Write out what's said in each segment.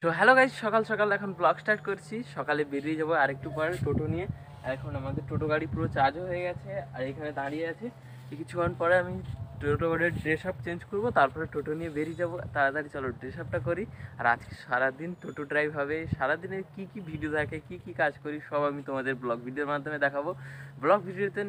তো hello guys, সকাল সকাল এখন ব্লগ স্টার্ট করছি। সকালে বেরিয়ে যাবো আরেকটু পরে টোটো নিয়ে। আর এখন আমাদের টোটো গাড়ি পুরো চার্জও হয়ে গেছে আর এখানে দাঁড়িয়ে আছে। কিছুক্ষণ পরে আমি টোটো গাড়ির ড্রেস আপ চেঞ্জ করবো, তারপরে টোটো নিয়ে বেরিয়ে যাবো। তাড়াতাড়ি চলো ড্রেস আপটা করি। আর আজকে সারাদিন টোটো ড্রাইভ হবে, সারাদিনের কী কী ভিডিও থাকে, কী কী কাজ করি সব আমি তোমাদের ব্লগ ভিডিওর মাধ্যমে দেখাবো। ব্লগ ভিডিওতে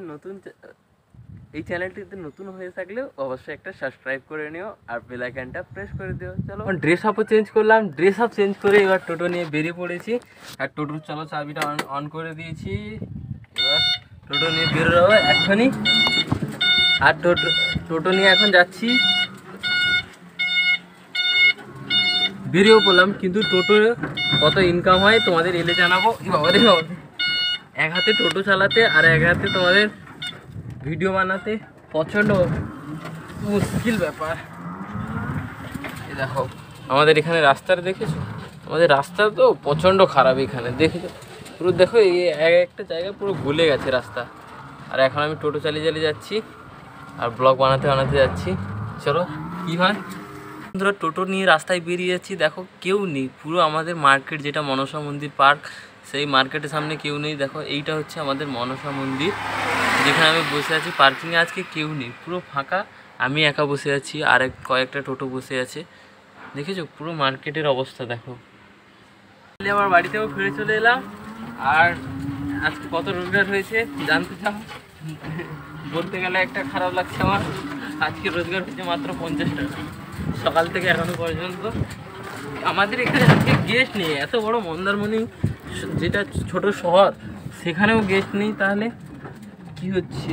এই চ্যানেলটিতে নতুন হয়ে থাকলেও অবশ্যই একটা সাবস্ক্রাইব করে নিও আর বেল আইকনটা প্রেস করে দিও। চলো ড্রেস আপও চেঞ্জ করলাম, ড্রেস আপ চেঞ্জ করে এবার টোটো নিয়ে বেরিয়ে পড়েছি। আর টোটোর চলো চাবিটা অন করে দিয়েছি। এবার টোটো নিয়ে বেরোবো এখনই। আর টোটো নিয়ে এখন যাচ্ছি, বেরিয়েও পড়লাম। কিন্তু টোটোর কত ইনকাম হয় তোমাদের এলে জানাবো। এক হাতে টোটো চালাতে আর এক হাতে তোমাদের ভিডিও বানাতে প্রচণ্ড মুশকিল ব্যাপার। এই দেখো আমাদের এখানে রাস্তাটা দেখেছো, আমাদের রাস্তা তো প্রচণ্ড খারাপ। এখানে দেখেছো পুরো, দেখো এই একটা জায়গা পুরো গলে গেছে রাস্তা। আর এখন আমি টোটো চালিয়ে চালিয়ে যাচ্ছি আর ব্লগ বানাতে যাচ্ছি। চলো কী হয়। বন্ধুরা টোটো নিয়ে রাস্তায় বেরিয়ে যাচ্ছি, দেখো কেউ নেই। পুরো আমাদের মার্কেট, যেটা মনসা মন্দির পার্ক, সেই মার্কেটের সামনে কেউ নেই। দেখো এইটা হচ্ছে আমাদের মনসা মন্দির, যেখানে আমি বসে আছি। পার্কিংয়ে আজকে কেউ নেই, পুরো ফাঁকা। আমি একা বসে আছি আর কয়েকটা টোটো বসে আছে। দেখেছো পুরো মার্কেটের অবস্থা দেখো। আবার বাড়িতেও ফিরে চলে এলাম। আর আজকে কত রোজগার হয়েছে জানতে চাও? বলতে গেলে একটা খারাপ লাগছে আমার। আজকে রোজগার হয়েছে মাত্র 50 টাকা, সকাল থেকে এখনো পর্যন্ত। আমাদের এখানে আজকে গেস্ট নেই, এত বড় মন্দারমণি যেটা ছোট শহর, সেখানেও গেস্ট নেই। তাহলে কি হচ্ছে?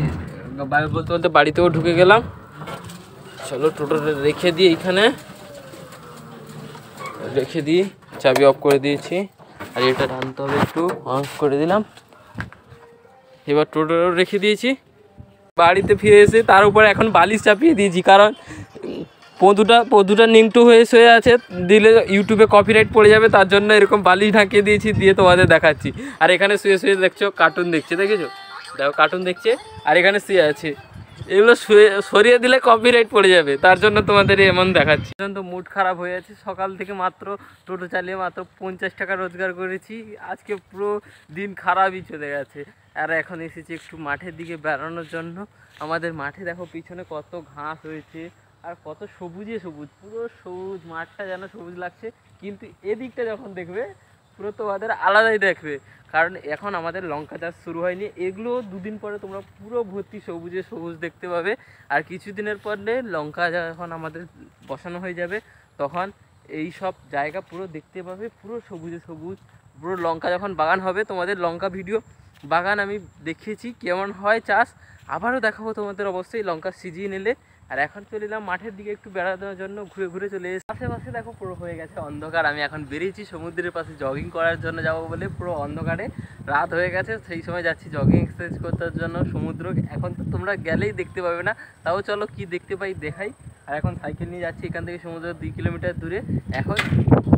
বলতে বলতে বাড়িতেও ঢুকে গেলাম। চলো টোটোটা রেখে দিই, এইখানে রেখে দিই, চাবি অফ করে দিয়েছি। আর এটা টানতে হবে, একটু অফ করে দিলাম। এবার টোটোটাও রেখে দিয়েছি। বাড়িতে ফিরে এসে তার উপরে এখন বালিশ চাপিয়ে দিয়েছি, কারণ পদুটা নিমটু হয়ে শুয়ে আছে, দিলে ইউটিউবে কপিরাইট পড়ে যাবে। তার জন্য এরকম বালিশ ঢাকিয়ে দিয়েছি, দিয়ে তোমাদের দেখাচ্ছি। আর এখানে শুয়ে শুয়ে দেখছো কার্টুন দেখছে, দেখেছো? দেখো কার্টুন দেখছে আর এখানে শুয়ে আছে। এগুলো সরিয়ে দিলে কপিরাইট পড়ে যাবে, তার জন্য তোমাদের এমন দেখাচ্ছি। তো মুড খারাপ হয়ে আছে। সকাল থেকে মাত্র টোটো চালিয়ে মাত্র 50 টাকা রোজগার করেছি। আজকে পুরো দিন খারাপই চলে গেছে। আর এখন এসেছি একটু মাঠের দিকে বেড়ানোর জন্য। আমাদের মাঠে দেখো পিছনে কত ঘাস হয়েছে আর কত সবুজে সবুজ, পুরো সবুজ। মাঠটা যেন সবুজ লাগছে, কিন্তু এদিকটা যখন দেখবে পুরো তোমাদের আলাদাই দেখবে, কারণ এখন আমাদের লঙ্কা চাষ শুরু হয়নি। এগুলো দুদিন পরে তোমরা পুরো ভর্তি সবুজে সবুজ দেখতে পাবে। আর কিছুদিনের পরে লঙ্কা যখন আমাদের বসানো হয়ে যাবে, তখন এই সব জায়গা পুরো দেখতে পাবে পুরো সবুজে সবুজ। পুরো লঙ্কা যখন বাগান হবে, তোমাদের লঙ্কা ভিডিও বাগান আমি দেখিয়েছি কেমন হয় চাষ, আবারও দেখাবো তোমাদের অবশ্যই লঙ্কা সিজিয়ে নিলে। আর এখন চলে এলাম মাঠের দিকে একটু বেড়ানোর জন্য, ঘুরে ঘুরে চলে এসে আশেপাশে দেখো পুরো হয়ে গেছে অন্ধকার। আমি এখন বেরিয়েছি সমুদ্রের পাশে জগিং করার জন্য যাবো বলে, পুরো অন্ধকারে রাত হয়ে গেছে। সেই সময় যাচ্ছি জগিং এক্সারসাইজ করতে জন্য সমুদ্র। এখন তো তোমরা গেলেই দেখতে পাবে না, তাও চলো কি দেখতে পাই দেখাই। আর এখন সাইকেল নিয়ে যাচ্ছি এখান থেকে সমুদ্র 2 কিলোমিটার দূরে। এখন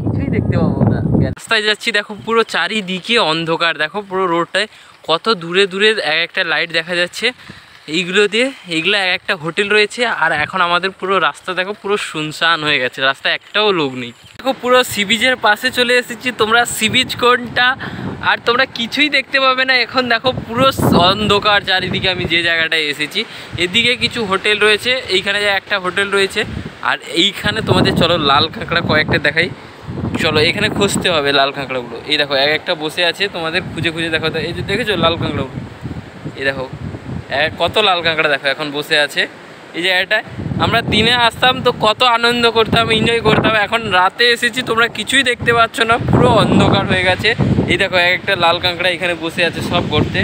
কিছুই দেখতে পাবো না, রাস্তায় যাচ্ছি দেখো পুরো চারিদিকে অন্ধকার। দেখো পুরো রোডটায় কত দূরে দূরে একটা লাইট দেখা যাচ্ছে। এইগুলো এক একটা হোটেল রয়েছে। আর এখন আমাদের পুরো রাস্তা দেখো পুরো শুনশান হয়ে গেছে, রাস্তায় একটাও লোক নেই। দেখো পুরো সি বিচের পাশে চলে এসেছি। তোমরা সি বিচ কোনটা আর তোমরা কিছুই দেখতে পাবে না। এখন দেখো পুরো অন্ধকার চারিদিকে। আমি যে জায়গাটায় এসেছি এদিকে কিছু হোটেল রয়েছে, এইখানে একটা হোটেল রয়েছে। আর এইখানে তোমাদের চলো লাল কাঁকড়া কয়েকটা দেখাই। চলো এখানে খুঁজতে হবে লাল কাঁকড়াগুলো। এই দেখো এক একটা বসে আছে, তোমাদের খুঁজে খুঁজে দেখো। এই যে দেখেছো লাল কাঁকড়াগুলো, এই দেখো কত লাল কাঁকড়া দেখো এখন বসে আছে এই জায়গাটায়। আমরা দিনে আসতাম তো কত আনন্দ করতাম, এনজয় করতাম। এখন রাতে এসেছি, তোমরা কিছুই দেখতে পাচ্ছ না, পুরো অন্ধকার হয়ে গেছে। এই দেখো এক একটা লাল কাঁকড়া এখানে বসে আছে সব করতে।